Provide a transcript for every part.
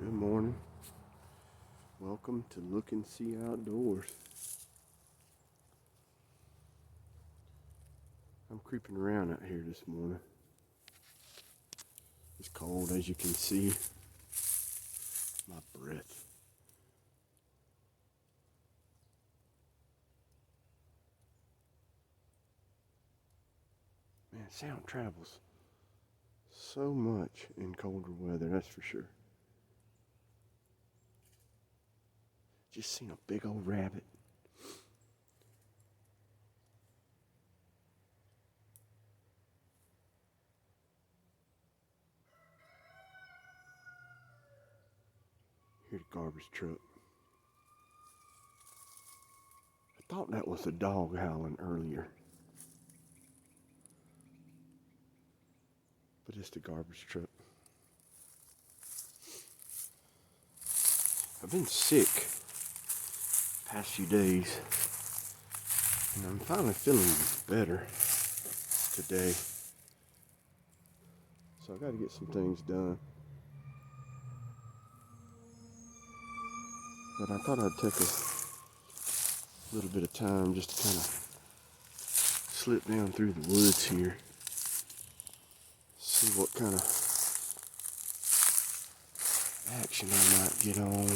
Good morning. Welcome to Look and See Outdoors. I'm creeping around out here this morning. It's cold, as you can see. My breath. Man, sound travels so much in colder weather, that's for sure. Just seen a big old rabbit. Here's the garbage truck. I thought that was a dog howling earlier. But it's the garbage truck. I've been sick past few days, and I'm finally feeling better today. So I gotta get some things done. But I thought I'd take a little bit of time just to kind of slip down through the woods here. See what kind of action I might get on.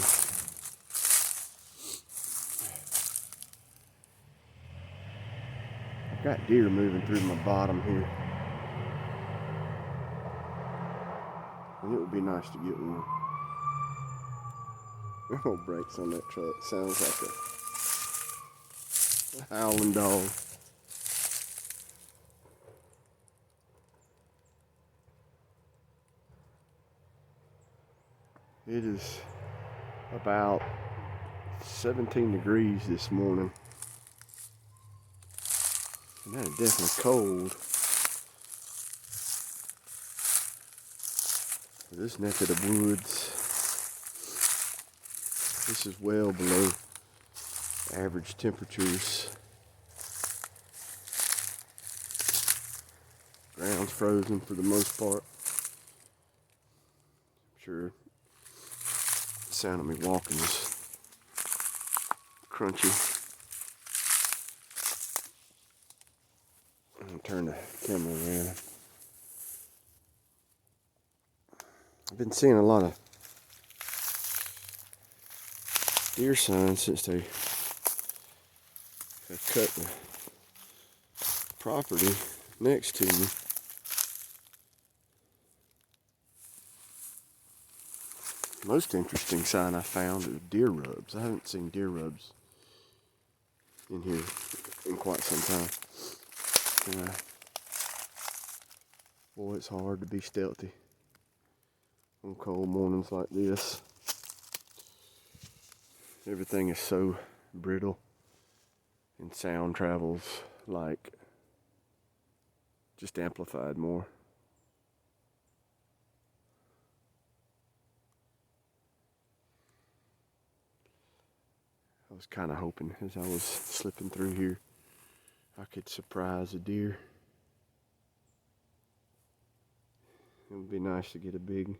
I've got deer moving through my bottom here. And it would be nice to get one. No brakes on that truck. Sounds like a howling dog. It is about 17 degrees this morning. And that is definitely cold for this neck of the woods. This is well below average temperatures. Ground's frozen for the most part. I'm sure the sound of me walking is crunchy. I'm gonna turn the camera around. I've been seeing a lot of deer signs since they have cut the property next to me. Most interesting sign I found is deer rubs. I haven't seen deer rubs in here in quite some time. Boy, it's hard to be stealthy on cold mornings like this. Everything is so brittle, and sound travels like just amplified more. I was kind of hoping as I was slipping through here I could surprise a deer. It would be nice to get a big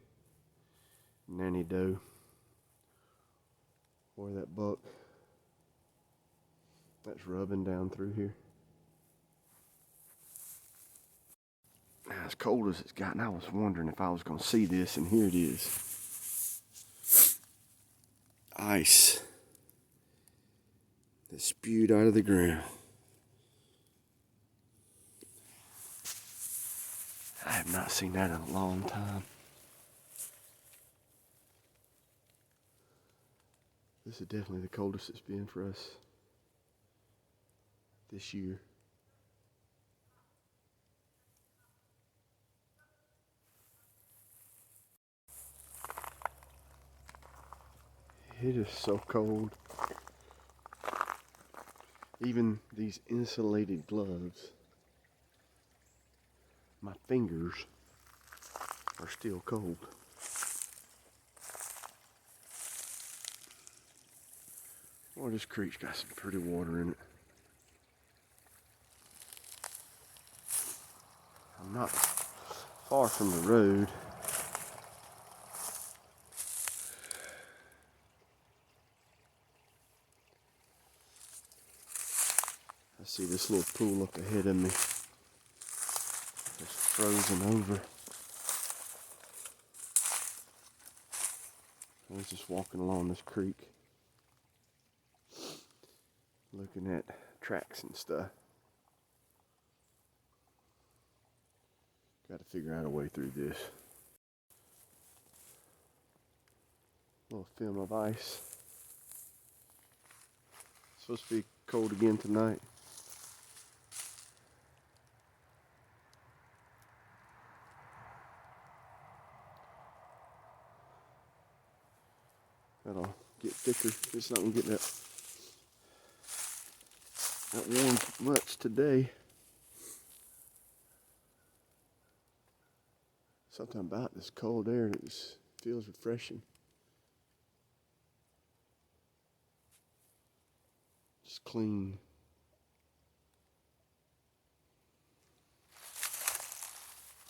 nanny doe or that buck that's rubbing down through here. Now, as cold as it's gotten, I was wondering if I was going to see this, and here it is. Ice that spewed out of the ground. I have not seen that in a long time. This is definitely the coldest it's been for us this year. It is so cold. Even these insulated gloves, my fingers are still cold. Well, this creek's got some pretty water in it. I'm not far from the road. See this little pool up ahead of me. It's frozen over. I was just walking along this creek, looking at tracks and stuff. Got to figure out a way through this. A little film of ice. It's supposed to be cold again tonight. That'll get thicker. It's not gonna get that warm much today. Something about this cold air that just feels refreshing. Just clean.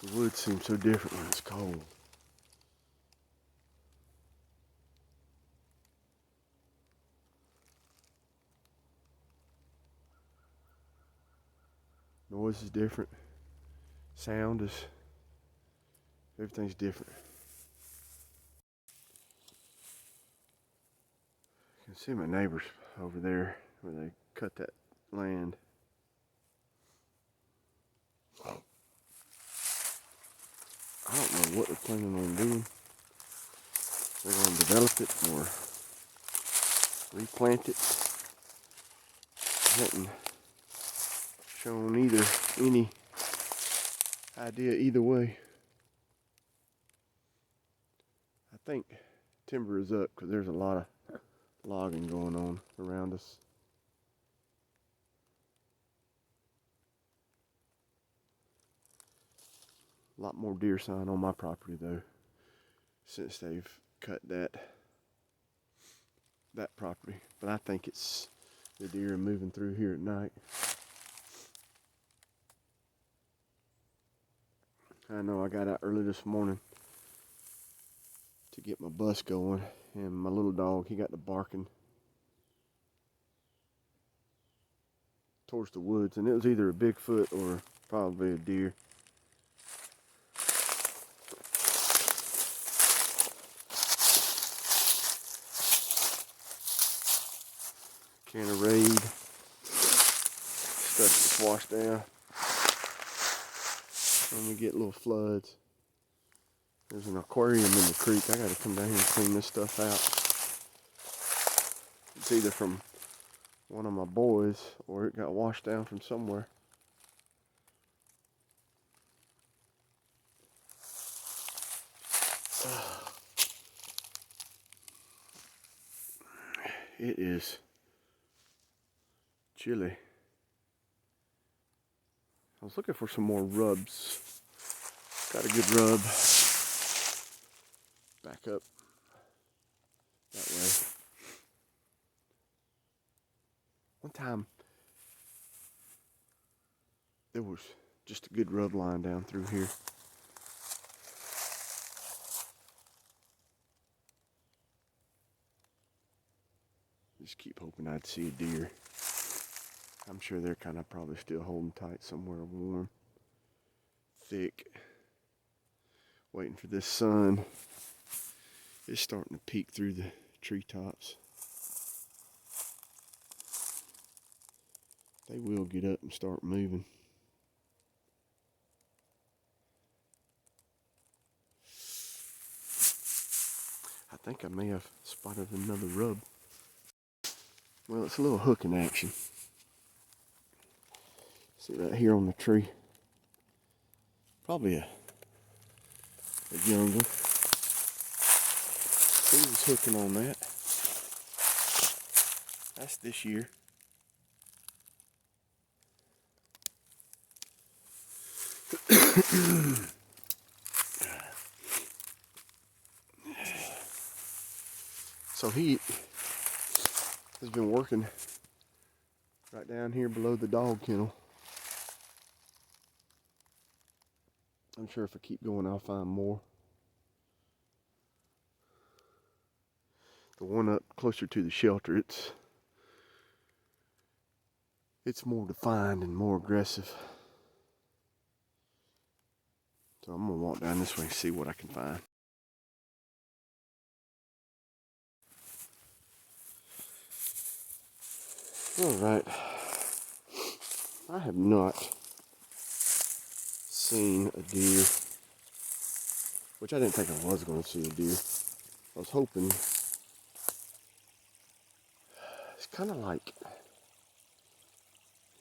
The woods seem so different when it's cold. Noise is different. Sound is, everything's different. You can see my neighbors over there where they cut that land. I don't know what they're planning on doing. They're going to develop it or replant it. I haven't shown any idea either way. I think timber is up because there's a lot of logging going on around us. A lot more deer sign on my property though, since they've cut that property. But I think it's the deer are moving through here at night. I know I got out early this morning to get my bus going, and my little dog, he got to barking towards the woods, and it was either a Bigfoot or probably a deer. Can of Raid, stuff that's washed down when we get little floods. There's an aquarium in the creek. I gotta come down here and clean this stuff out. It's either from one of my boys or it got washed down from somewhere. It is chilly. I was looking for some more rubs. Got a good rub. Back up that way. One time there was just a good rub line down through here. Just keep hoping I'd see a deer. I'm sure they're kind of probably still holding tight somewhere warm, thick, waiting for this sun. It's starting to peek through the treetops. They will get up and start moving. I think I may have spotted another rub. Well, it's a little hooking action. See right here on the tree. Probably a young one. He was hooking on that. That's this year. So he has been working right down here below the dog kennel. I'm sure if I keep going, I'll find more. The one up closer to the shelter, it's it's more defined and more aggressive. So I'm gonna walk down this way and see what I can find. All right, I have not seen a deer, which I didn't think I was going to see a deer. I was hoping. It's kind of like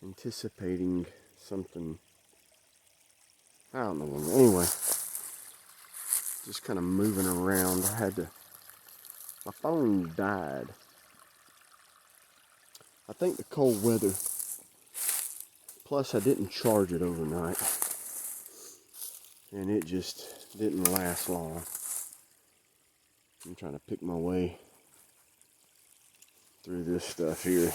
anticipating something. I don't know. Anyway, just kind of moving around. My phone died. I think the cold weather, plus I didn't charge it overnight, and it just didn't last long. I'm trying to pick my way through this stuff here.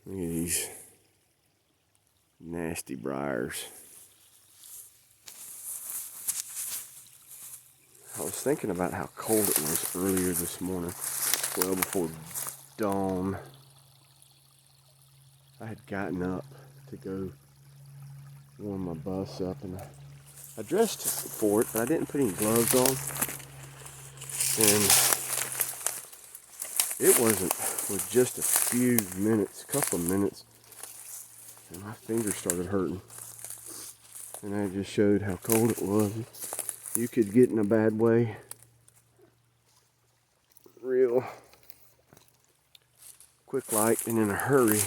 Look at these nasty briars. I was thinking about how cold it was earlier this morning, well before dawn. I had gotten up to go warm my bus up, and I dressed for it, but I didn't put any gloves on. And it wasn't for just a few minutes, a couple of minutes, and my fingers started hurting. And I just showed how cold it was. You could get in a bad way real quick like and in a hurry.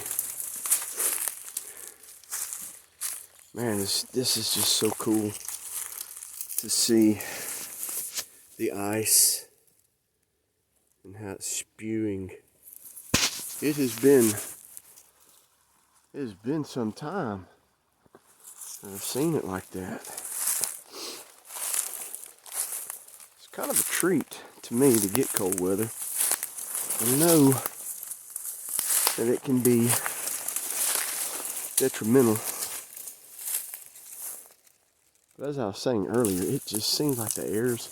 Man, this is just so cool to see the ice and how it's spewing. It has been some time that I've seen it like that. It's kind of a treat to me to get cold weather. I know that it can be detrimental. But as I was saying earlier, it just seems like the air's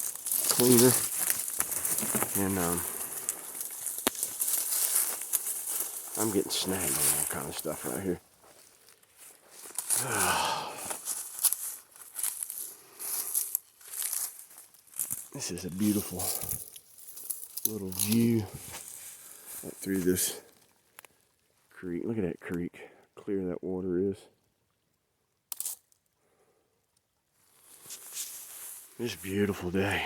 cleaner. And I'm getting snagged on all kind of stuff right here. This is a beautiful little view right through this creek. Look at that creek, how clear that water is. It's a beautiful day.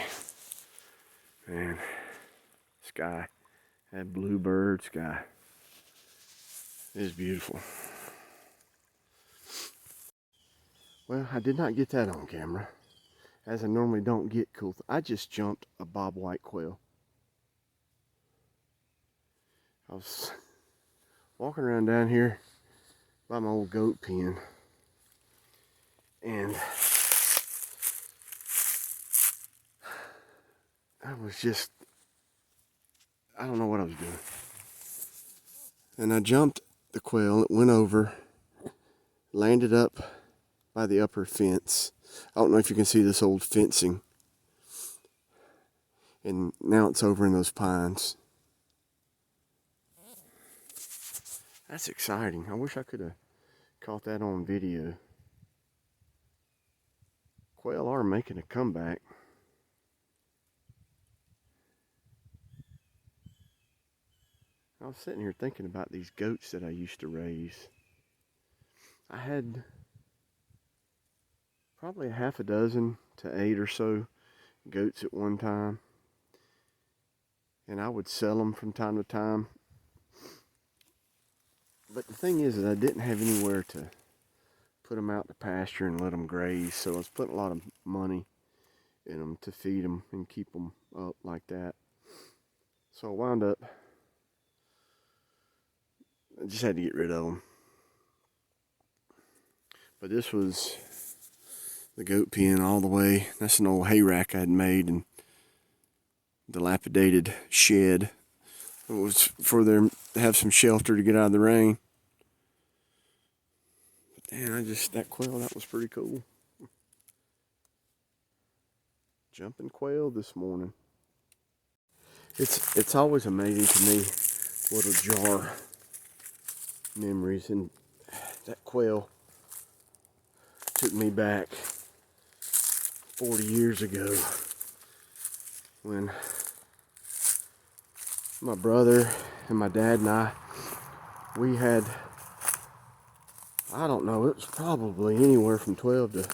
Man, sky, that bluebird sky is beautiful. Well, I did not get that on camera, as I normally don't get cool. I just jumped a bobwhite quail. I was walking around down here by my old goat pen, and I don't know what I was doing. And I jumped the quail, it went over, landed up by the upper fence. I don't know if you can see this old fencing. And now it's over in those pines. That's exciting. I wish I could have caught that on video. Quail are making a comeback. I was sitting here thinking about these goats that I used to raise. I had probably a half a dozen to 8 or so goats at one time. And I would sell them from time to time. But the thing is that I didn't have anywhere to put them out to pasture and let them graze. So I was putting a lot of money in them to feed them and keep them up like that. So I wound up, I just had to get rid of them. But this was the goat pen all the way. That's an old hay rack I had made and dilapidated shed. It was for them to have some shelter to get out of the rain. But damn, that quail, that was pretty cool. Jumping quail this morning. It's always amazing to me what'll jar memories, and that quail took me back 40 years ago when my brother and my dad and we had, I don't know, it was probably anywhere from 12 to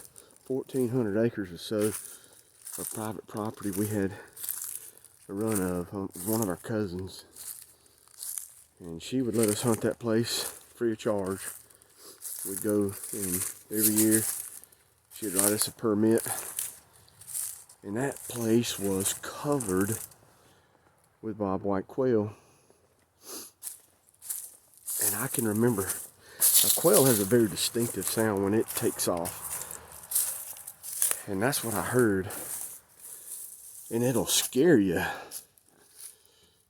1,400 acres or so of private property we had a run of. One of our cousins, and she would let us hunt that place free of charge. We'd go, and every year she'd write us a permit, and that place was covered with bobwhite quail. And I can remember, a quail has a very distinctive sound when it takes off, and that's what I heard. And it'll scare you,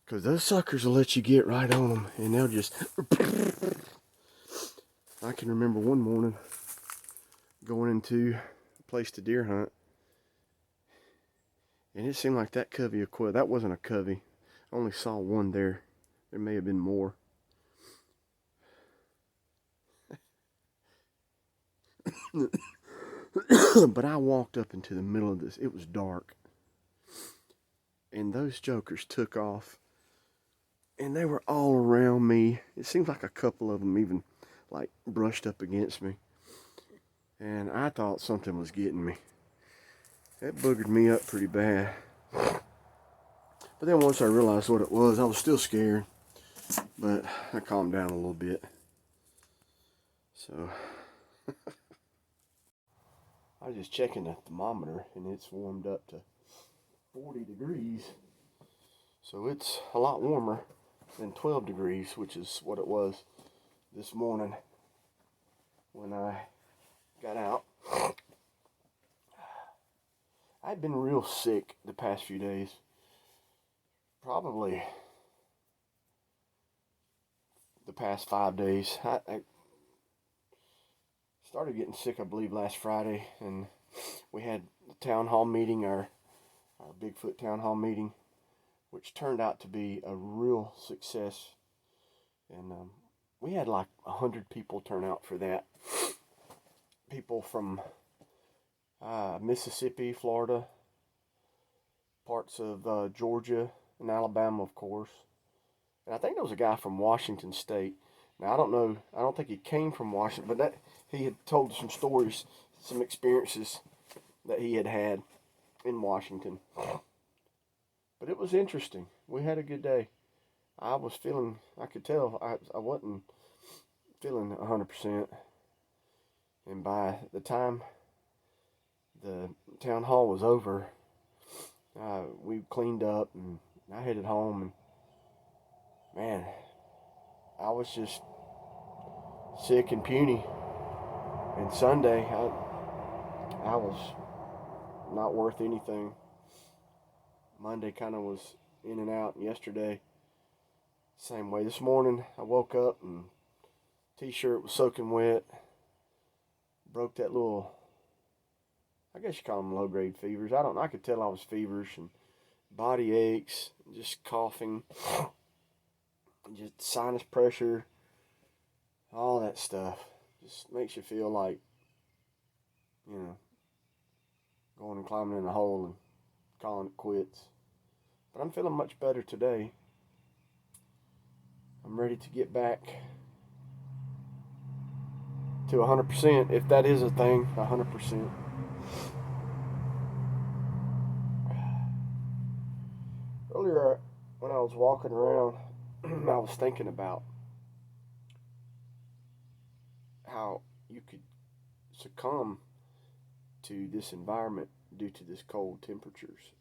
because those suckers will let you get right on them, and they'll just... I can remember one morning going into a place to deer hunt, and it seemed like that covey of quail, that wasn't a covey. I only saw one there. There may have been more. But I walked up into the middle of this. It was dark. And those jokers took off. And they were all around me. It seems like a couple of them even like brushed up against me. And I thought something was getting me. That boogered me up pretty bad. But then once I realized what it was, I was still scared. But I calmed down a little bit. So I was just checking the thermometer, and it's warmed up to 40 degrees. So it's a lot warmer than 12 degrees, which is what it was this morning when I got out. I've been real sick the past few days. Probably the past 5 days. I started getting sick, I believe, last Friday, and we had the town hall meeting, our Bigfoot town hall meeting, which turned out to be a real success. And we had like 100 people turn out for that. People from Mississippi, Florida, parts of Georgia, and Alabama, of course. And I think there was a guy from Washington State. Now, I don't know, I don't think he came from Washington, but he had told some stories, some experiences that he had had in Washington. But it was interesting. We had a good day. I was feeling, I could tell I wasn't feeling 100%. And by the time the town hall was over, we cleaned up and I headed home, and man, I was just sick and puny. And Sunday, I was not worth anything. Monday kind of was in and out, and yesterday, same way. This morning, I woke up and t-shirt was soaking wet. Broke that little, I guess you call them low-grade fevers. I don't know. I could tell I was feverish and body aches, just coughing, just sinus pressure, all that stuff. Just makes you feel like, going and climbing in a hole and calling it quits. But I'm feeling much better today. I'm ready to get back to 100%, if that is a thing, 100%. Earlier, when I was walking around, I was thinking about how you could succumb to this environment due to this cold temperatures.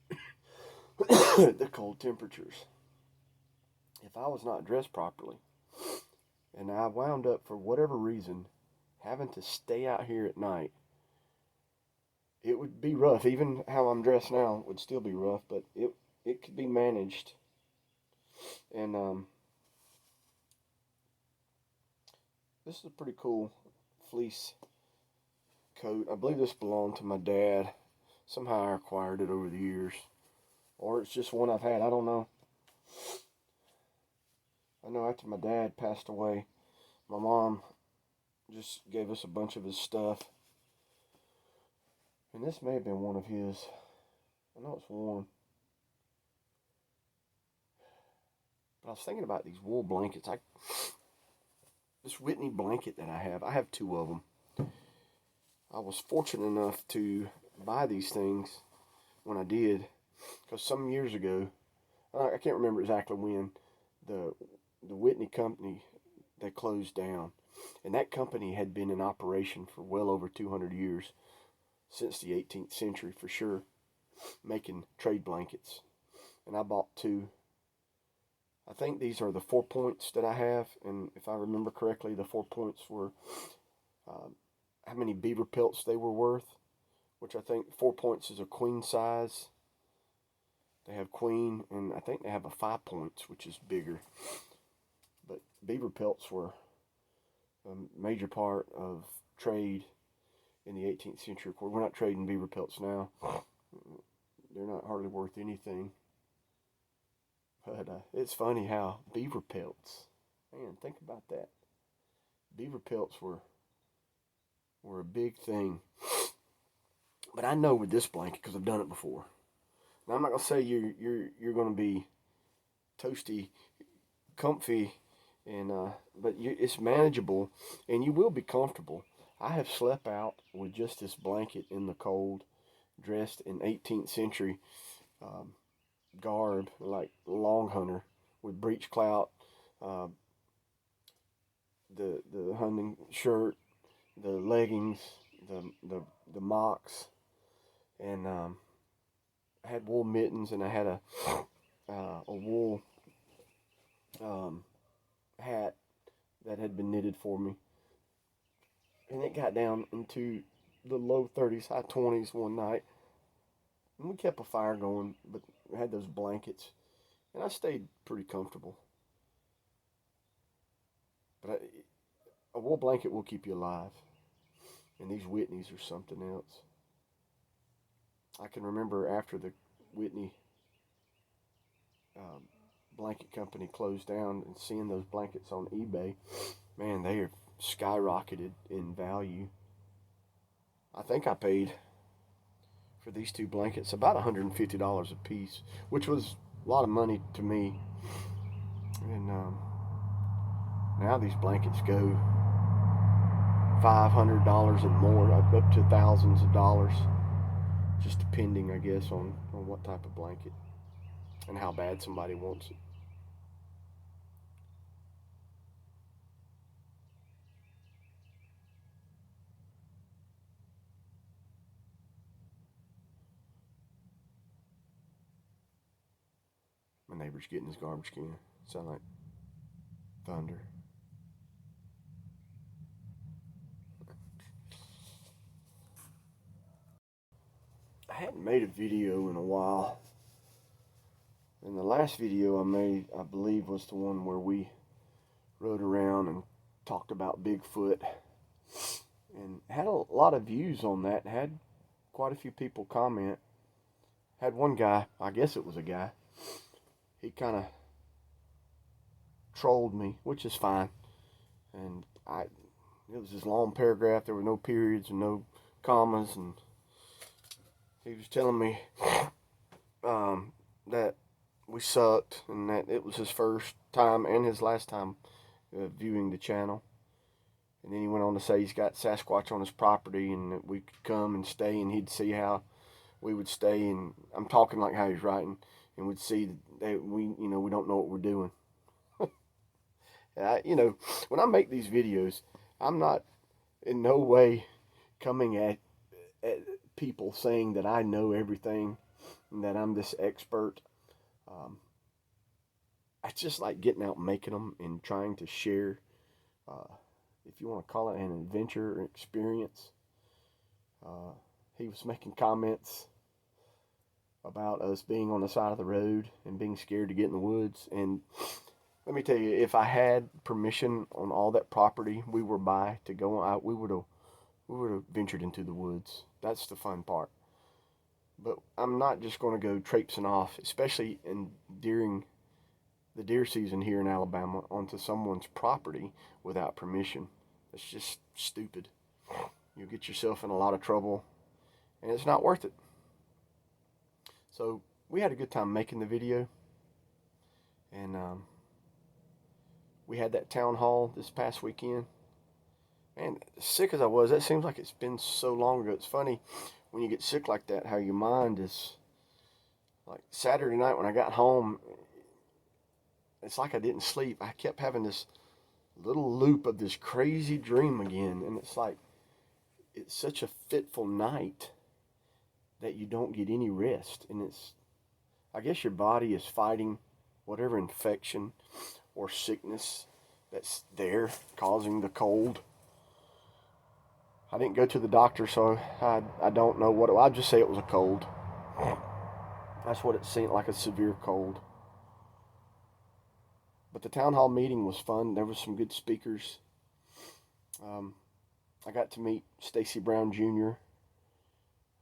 The cold temperatures. If I was not dressed properly, and I wound up, for whatever reason, having to stay out here at night, it would be rough. Even how I'm dressed now would still be rough, but it could be managed. And this is a pretty cool fleece coat. I believe this belonged to my dad. Somehow I acquired it over the years. Or it's just one I've had. I don't know. I know after my dad passed away, my mom just gave us a bunch of his stuff. And this may have been one of his. I know it's worn. But I was thinking about these wool blankets. This Whitney blanket that I have two of them. I was fortunate enough to buy these things when I did, because some years ago, I can't remember exactly when, the Whitney company, they closed down. And that company had been in operation for well over 200 years, since the 18th century for sure, making trade blankets. And I bought two. I think these are the 4 points that I have, and if I remember correctly, the 4 points were how many beaver pelts they were worth, which I think 4 points is a queen size. They have queen, and I think they have a 5 points, which is bigger. But beaver pelts were a major part of trade in the 18th century. Of course, we're not trading beaver pelts now. They're not hardly worth anything. But it's funny how beaver pelts, man, think about that. Beaver pelts were a big thing. But I know with this blanket, because I've done it before. Now I'm not gonna say you're gonna be toasty, comfy, and but it's manageable, and you will be comfortable. I have slept out with just this blanket in the cold, dressed in 18th century garb, like long hunter, with breech clout, the hunting shirt, the leggings, the mocks, and I had wool mittens, and I had a wool hat that had been knitted for me, and it got down into the low 30s, high 20s one night, and we kept a fire going, but we had those blankets, and I stayed pretty comfortable. But a wool blanket will keep you alive, and these Whitneys are something else. I can remember after the Whitney blanket company closed down and seeing those blankets on eBay. Man, they are skyrocketed in value. I think I paid for these two blankets about $150 a piece, which was a lot of money to me. And now these blankets go $500 and more, up to thousands of dollars, just depending, I guess, on what type of blanket and how bad somebody wants it. My neighbor's getting his garbage can. Sound like thunder. I hadn't made a video in a while. And the last video I made, I believe, was the one where we rode around and talked about Bigfoot. And had a lot of views on that. Had quite a few people comment. Had one guy, I guess it was a guy, he kind of trolled me, which is fine. And it was this long paragraph. There were no periods and no commas, and he was telling me that we sucked, and that it was his first time and his last time viewing the channel. And then he went on to say he's got Sasquatch on his property, and that we could come and stay, and he'd see how we would stay. And I'm talking like how he's writing, and we'd see that we don't know what we're doing. When I make these videos, I'm not in no way coming at people saying that I know everything and that I'm this expert. I just like getting out and making them and trying to share, if you want to call it an adventure or experience. He was making comments about us being on the side of the road and being scared to get in the woods. And let me tell you, if I had permission on all that property we were by to go out, we would have ventured into the woods. That's the fun part. But I'm not just going to go traipsing off, especially during the deer season here in Alabama onto someone's property without permission. It's just stupid. You'll get yourself in a lot of trouble, and it's not worth it. So we had a good time making the video, and we had that town hall this past weekend. And sick as I was, that seems like it's been so long ago. It's funny when you get sick like that, how your mind is, like Saturday night when I got home, it's like I didn't sleep. I kept having this little loop of this crazy dream again. And it's like, it's such a fitful night that you don't get any rest. And it's, I guess your body is fighting whatever infection or sickness that's there causing the cold. I didn't go to the doctor, so I don't know what it was. I'd just say it was a cold. That's what it seemed like, a severe cold. But the town hall meeting was fun. There was some good speakers. I got to meet Stacy Brown Jr.,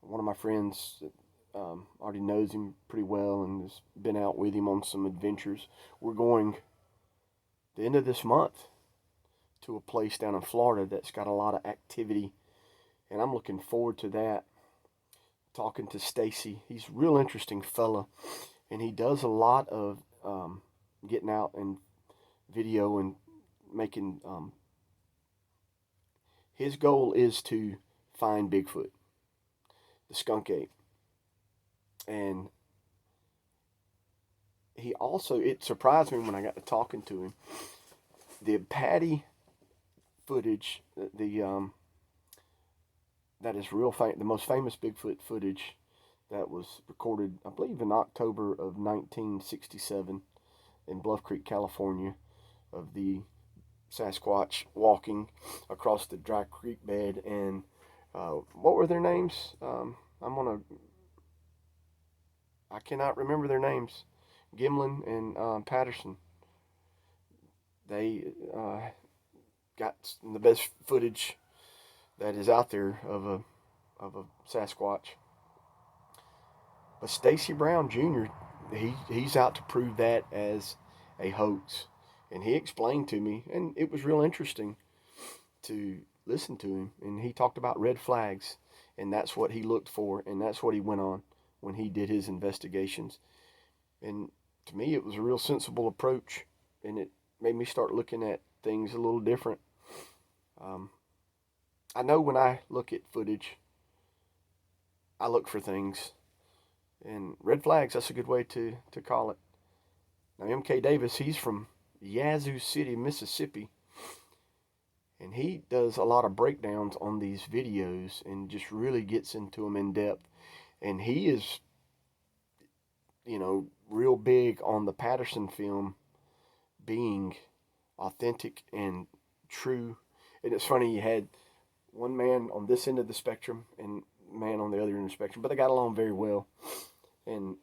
one of my friends that already knows him pretty well and has been out with him on some adventures. We're going the end of this month to a place down in Florida that's got a lot of activity, and I'm looking forward to that. Talking to Stacy, he's a real interesting fella, and he does a lot of getting out and video and making. His goal is to find Bigfoot, the skunk ape, and he also, it surprised me when I got to talking to him. The Patty footage, that is the most famous Bigfoot footage that was recorded, I believe, in October of 1967 in Bluff Creek, California, of the Sasquatch walking across the dry creek bed. And what were their names? I cannot remember their names. Gimlin and Patterson. They got the best footage that is out there of a Sasquatch. But Stacy Brown Jr., he's out to prove that as a hoax. And he explained to me, and it was real interesting to listen to him. And he talked about red flags, and that's what he looked for, and that's what he went on when he did his investigations. And to me, it was a real sensible approach, and it made me start looking at things a little different. I know when I look at footage, I look for things, and red flags, that's a good way to call it. Now, M.K. Davis, he's from Yazoo City, Mississippi, and he does a lot of breakdowns on these videos and just really gets into them in depth. And he is, real big on the Patterson film being authentic and true. And it's funny, you had one man on this end of the spectrum and man on the other end of the spectrum, but they got along very well. And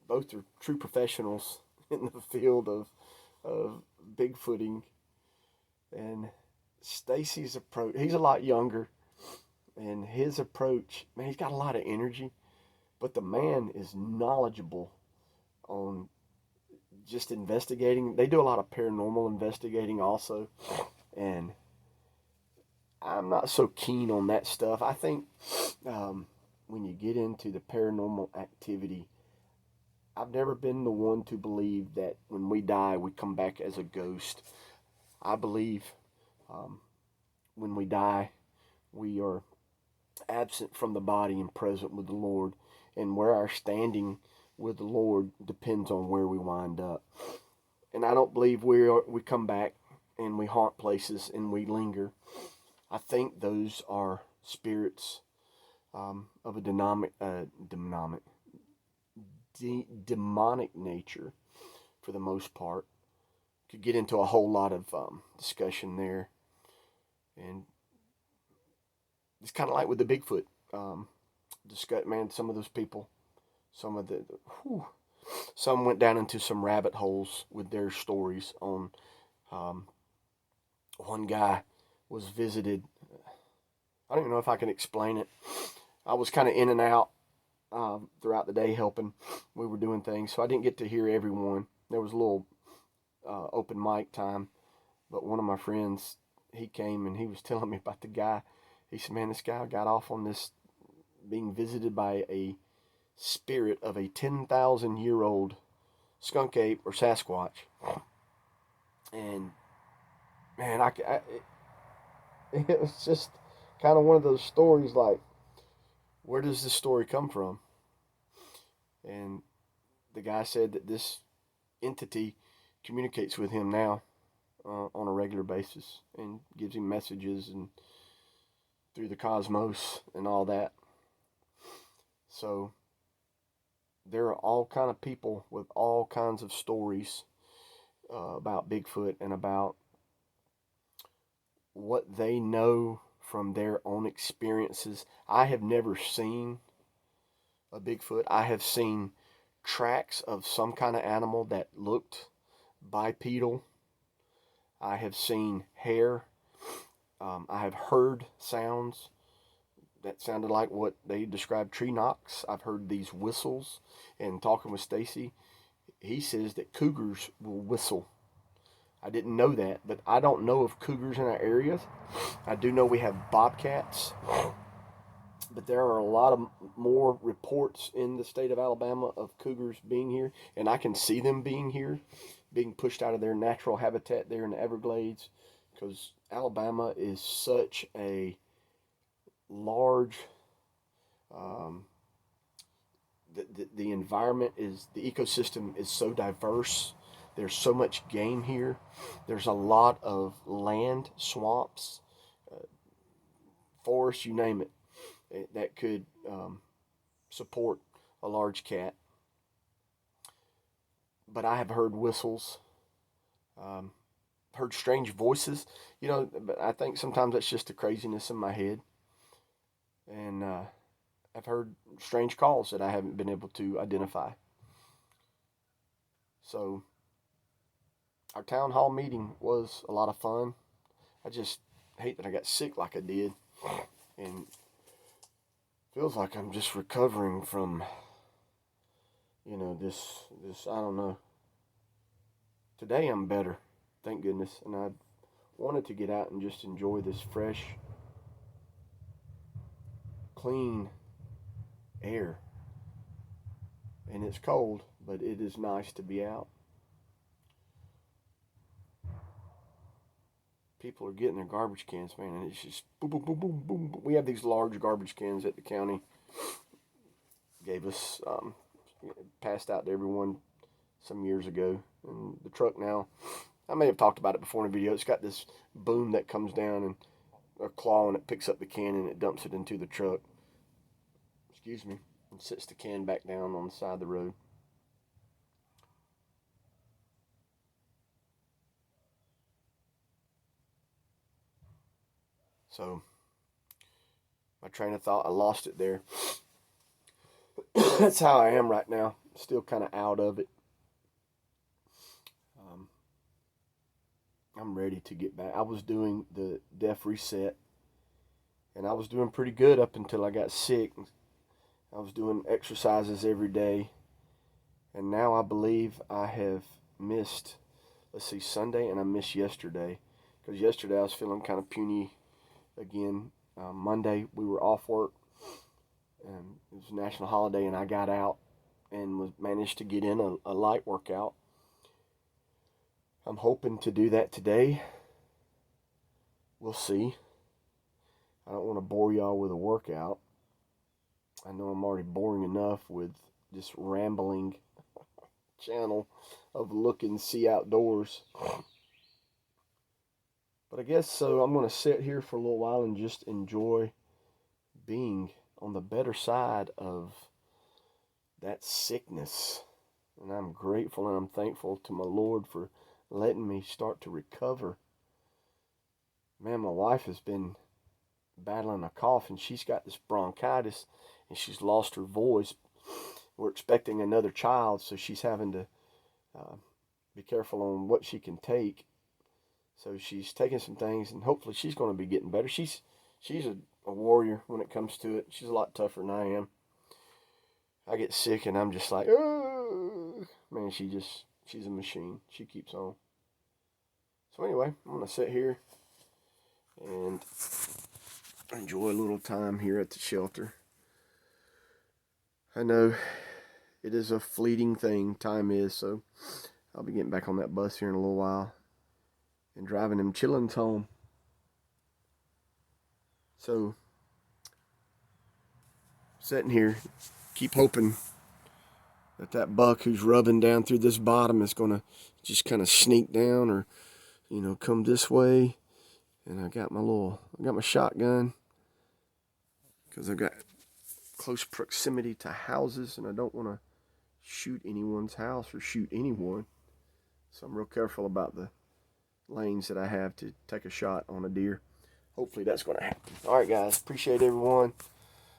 both are true professionals in the field of Bigfooting. And Stacy's approach, he's a lot younger, and his approach, man, he's got a lot of energy, but the man is knowledgeable on just investigating. They do a lot of paranormal investigating also, and I'm not so keen on that stuff. I think when you get into the paranormal activity, I've never been the one to believe that when we die, we come back as a ghost. I believe when we die, we are absent from the body and present with the Lord. And where our standing with the Lord depends on where we wind up. And I don't believe we come back and we haunt places and we linger. I think those are spirits of a demonic nature for the most part. Could get into a whole lot of discussion there. And it's kind of like with the Bigfoot. Some of those people, some went down into some rabbit holes with their stories on. One guy was visited. I don't even know if I can explain it. I was kind of in and out throughout the day helping. We were doing things, so I didn't get to hear everyone. There was a little open mic time. But one of my friends, he came and he was telling me about the guy. He said, man, this guy got off on this being visited by a spirit of a 10,000-year-old skunk ape or Sasquatch. And man, it was just kind of one of those stories like, where does this story come from? And the guy said that this entity communicates with him now on a regular basis and gives him messages and through the cosmos and all that. So there are all kind of people with all kinds of stories about Bigfoot and about what they know from their own experiences. I have never seen a Bigfoot. I have seen tracks of some kind of animal that looked bipedal. I have seen hair. I have heard sounds that sounded like what they described tree knocks. I've heard these whistles. And talking with Stacy, he says that cougars will whistle. I didn't know that, but I don't know of cougars in our areas. I do know we have bobcats, but there are a lot of more reports in the state of Alabama of cougars being here, and I can see them being here, being pushed out of their natural habitat there in the Everglades, because Alabama is such a large, the environment is, the ecosystem is so diverse. There's so much game here. There's a lot of land, swamps, forests, you name it, that could support a large cat. But I have heard whistles, heard strange voices. You know, but I think sometimes that's just the craziness in my head. And I've heard strange calls that I haven't been able to identify. So our town hall meeting was a lot of fun. I just hate that I got sick like I did. And feels like I'm just recovering from, you know, this I don't know. Today I'm better, thank goodness. And I wanted to get out and just enjoy this fresh, clean air. And it's cold, but it is nice to be out. People are getting their garbage cans, man, and it's just boom, boom, boom, boom, boom. We have these large garbage cans that the county gave us, passed out to everyone some years ago. And the truck now, I may have talked about it before in a video, it's got this boom that comes down and a claw, and it picks up the can and it dumps it into the truck. Excuse me. And sits the can back down on the side of the road. So, my train of thought, I lost it there. That's how I am right now. Still kind of out of it. I'm ready to get back. I was doing the deaf reset, and I was doing pretty good up until I got sick. I was doing exercises every day, and now I believe I have missed, let's see, Sunday, and I missed yesterday, because yesterday I was feeling kind of puny again. Monday we were off work, and it was a national holiday, and I got out and managed to get in a light workout. I'm hoping to do that today. We'll see. I don't want to bore y'all with a workout. I know I'm already boring enough with this rambling channel of look and see outdoors. But I guess so. I'm going to sit here for a little while and just enjoy being on the better side of that sickness. And I'm grateful and I'm thankful to my Lord for letting me start to recover. Man, my wife has been battling a cough, and she's got this bronchitis, and she's lost her voice. We're expecting another child, so she's having to be careful on what she can take. So she's taking some things, and hopefully she's going to be getting better. She's a warrior when it comes to it. She's a lot tougher than I am. I get sick, and I'm just like, oh. Man, she's a machine. She keeps on. So anyway, I'm going to sit here and enjoy a little time here at the shelter. I know it is a fleeting thing, time is, so I'll be getting back on that bus here in a little while and driving them chillins home. So, sitting here, keep hoping that that buck who's rubbing down through this bottom is going to just kind of sneak down or, you know, come this way. And I got my shotgun because I got close proximity to houses and I don't want to shoot anyone's house or shoot anyone. So I'm real careful about the lanes that I have to take a shot on a deer. Hopefully that's going to happen. All right, guys. Appreciate everyone.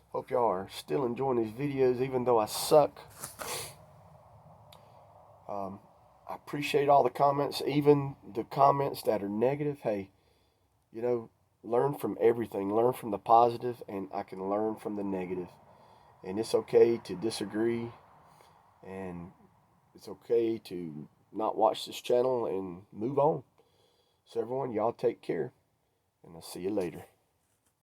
Hope y'all are still enjoying these videos, even though I suck. I appreciate all the comments, even the comments that are negative. Hey, you know, learn from everything. Learn from the positive, and I can learn from the negative. And it's okay to disagree, and it's okay to not watch this channel and move on. So everyone, y'all take care, and I'll see you later.